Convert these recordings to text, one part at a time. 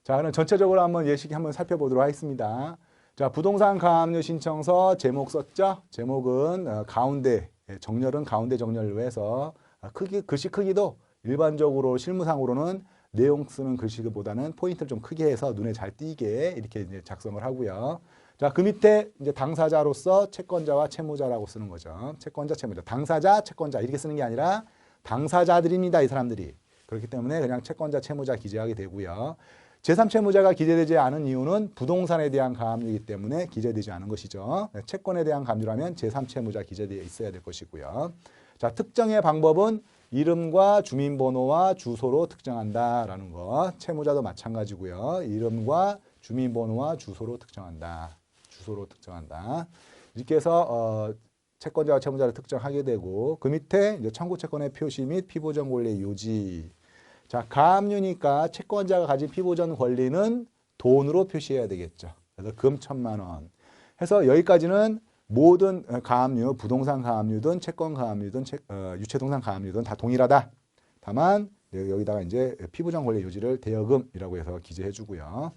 자, 그럼 전체적으로 한번 예시기 한번 살펴보도록 하겠습니다. 자, 부동산 가압류 신청서 제목 썼죠? 제목은 가운데, 정렬은 가운데 정렬로 해서 글씨 크기도 일반적으로 실무상으로는 내용 쓰는 글씨보다는 포인트를 좀 크게 해서 눈에 잘 띄게 이렇게 이제 작성을 하고요. 자, 그 밑에 이제 당사자로서 채권자와 채무자라고 쓰는 거죠. 채권자, 채무자. 당사자, 채권자 이렇게 쓰는 게 아니라 당사자들입니다, 이 사람들이. 그렇기 때문에 그냥 채권자, 채무자 기재하게 되고요. 제3채무자가 기재되지 않은 이유는 부동산에 대한 가압류이기 때문에 기재되지 않은 것이죠. 채권에 대한 가압류라면 제3채무자 기재되어 있어야 될 것이고요. 자, 특정의 방법은 이름과 주민번호와 주소로 특정한다라는 거. 채무자도 마찬가지고요. 이름과 주민번호와 주소로 특정한다. 주소로 특정한다. 이렇게 해서 채권자와 채무자를 특정하게 되고 그 밑에 이제 청구채권의 표시 및 피보전 권리의 요지. 자, 가압류니까 채권자가 가진 피보전 권리는 돈으로 표시해야 되겠죠. 그래서 금 1,000만 원. 해서 여기까지는 모든 가압류, 부동산 가압류든 채권 가압류든 유체동산 가압류든 다 동일하다. 다만 여기다가 이제 피보전 권리 요지를 대여금이라고 해서 기재해 주고요.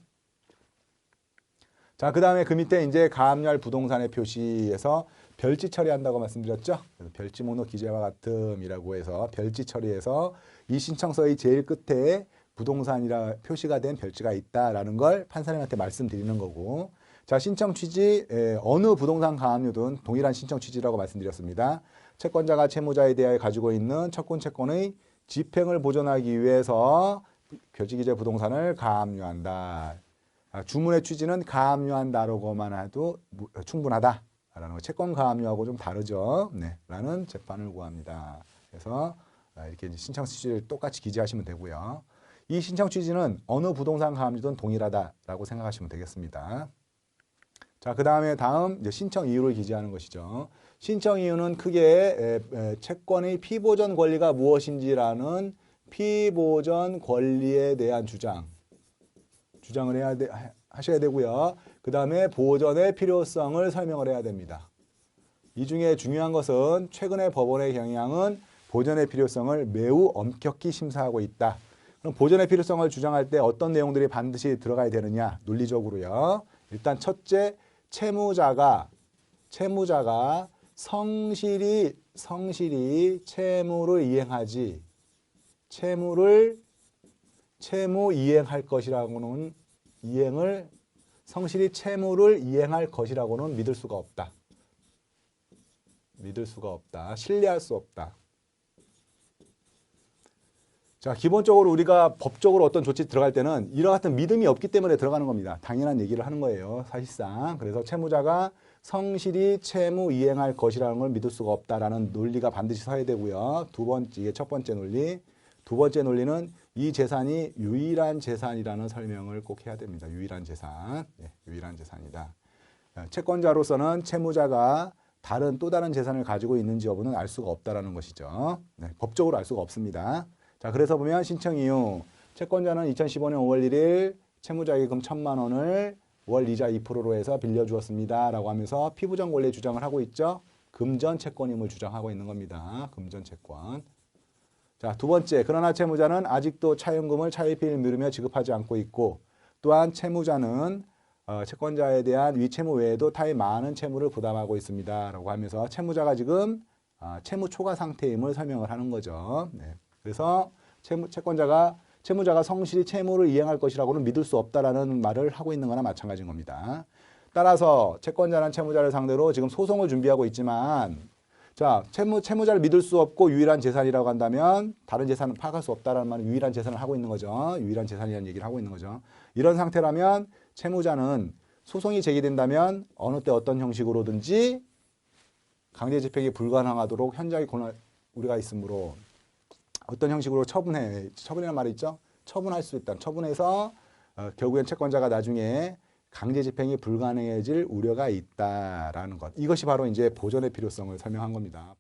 자, 그 다음에 그 밑에 이제 가압류할 부동산의 표시에서 별지 처리한다고 말씀드렸죠. 그래서 별지 모노 기재와 같음이라고 해서 별지 처리해서 이 신청서의 제일 끝에 부동산이라 표시가 된 별지가 있다라는 걸 판사님한테 말씀드리는 거고. 자, 신청 취지 어느 부동산 가압류든 동일한 신청 취지라고 말씀드렸습니다. 채권자가 채무자에 대하여 가지고 있는 척군 채권의 집행을 보존하기 위해서 별지기재 부동산을 가압류한다. 주문의 취지는 가압류한다라고만 해도 충분하다. 라는 거. 채권 가압류하고 좀 다르죠. 네, 라는 재판을 구합니다. 그래서 이렇게 신청 취지를 똑같이 기재하시면 되고요. 이 신청 취지는 어느 부동산 가압류든 동일하다라고 생각하시면 되겠습니다. 자, 그 다음에 이제 신청 이유를 기재하는 것이죠. 신청 이유는 크게 채권의 피보전 권리가 무엇인지라는 피보전 권리에 대한 주장을 하셔야 되고요. 그 다음에 보전의 필요성을 설명을 해야 됩니다. 이 중에 중요한 것은 최근의 법원의 경향은 보전의 필요성을 매우 엄격히 심사하고 있다. 그럼 보전의 필요성을 주장할 때 어떤 내용들이 반드시 들어가야 되느냐? 논리적으로요. 일단 첫째, 채무자가 성실히 채무를 이행하지 채무 이행할 것이라고는 성실히 채무를 이행할 것이라고는 믿을 수가 없다. 신뢰할 수 없다. 자, 기본적으로 우리가 법적으로 어떤 조치 들어갈 때는 이와 같은 믿음이 없기 때문에 들어가는 겁니다. 당연한 얘기를 하는 거예요, 사실상. 그래서 채무자가 성실히 채무 이행할 것이라는 걸 믿을 수가 없다라는 논리가 반드시 서야 되고요. 이게 첫 번째 논리. 두 번째 논리는 이 재산이 유일한 재산이라는 설명을 꼭 해야 됩니다. 유일한 재산. 네, 유일한 재산이다. 채권자로서는 채무자가 또 다른 재산을 가지고 있는지 여부는 알 수가 없다라는 것이죠. 네, 법적으로 알 수가 없습니다. 자, 그래서 보면 신청 이유. 채권자는 2015년 5월 1일 채무자에게 금 1,000만 원을 월 이자 2%로 해서 빌려주었습니다. 라고 하면서 피부전 권리 주장을 하고 있죠. 금전 채권임을 주장하고 있는 겁니다. 금전 채권. 자, 두 번째, 그러나 채무자는 아직도 차용금을 차입비를 미루며 지급하지 않고 있고, 또한 채무자는 채권자에 대한 위채무 외에도 타의 많은 채무를 부담하고 있습니다. 라고 하면서 채무자가 지금 채무 초과 상태임을 설명을 하는 거죠. 네. 그래서 채무자가 성실히 채무를 이행할 것이라고는 믿을 수 없다라는 말을 하고 있는 거나 마찬가지인 겁니다. 따라서 채권자는 채무자를 상대로 지금 소송을 준비하고 있지만, 자, 채무자를 믿을 수 없고 유일한 재산이라고 한다면 다른 재산은 파악할 수 없다라는 말은 유일한 재산을 하고 있는 거죠. 유일한 재산이라는 얘기를 하고 있는 거죠. 이런 상태라면 채무자는 소송이 제기된다면 어느 때 어떤 형식으로든지 강제 집행이 불가능하도록 현저히 우리가 있으므로 어떤 형식으로 처분이라는 말이 있죠. 처분할 수 있다. 처분해서 결국엔 채권자가 나중에 강제 집행이 불가능해질 우려가 있다라는 것. 이것이 바로 이제 보전의 필요성을 설명한 겁니다.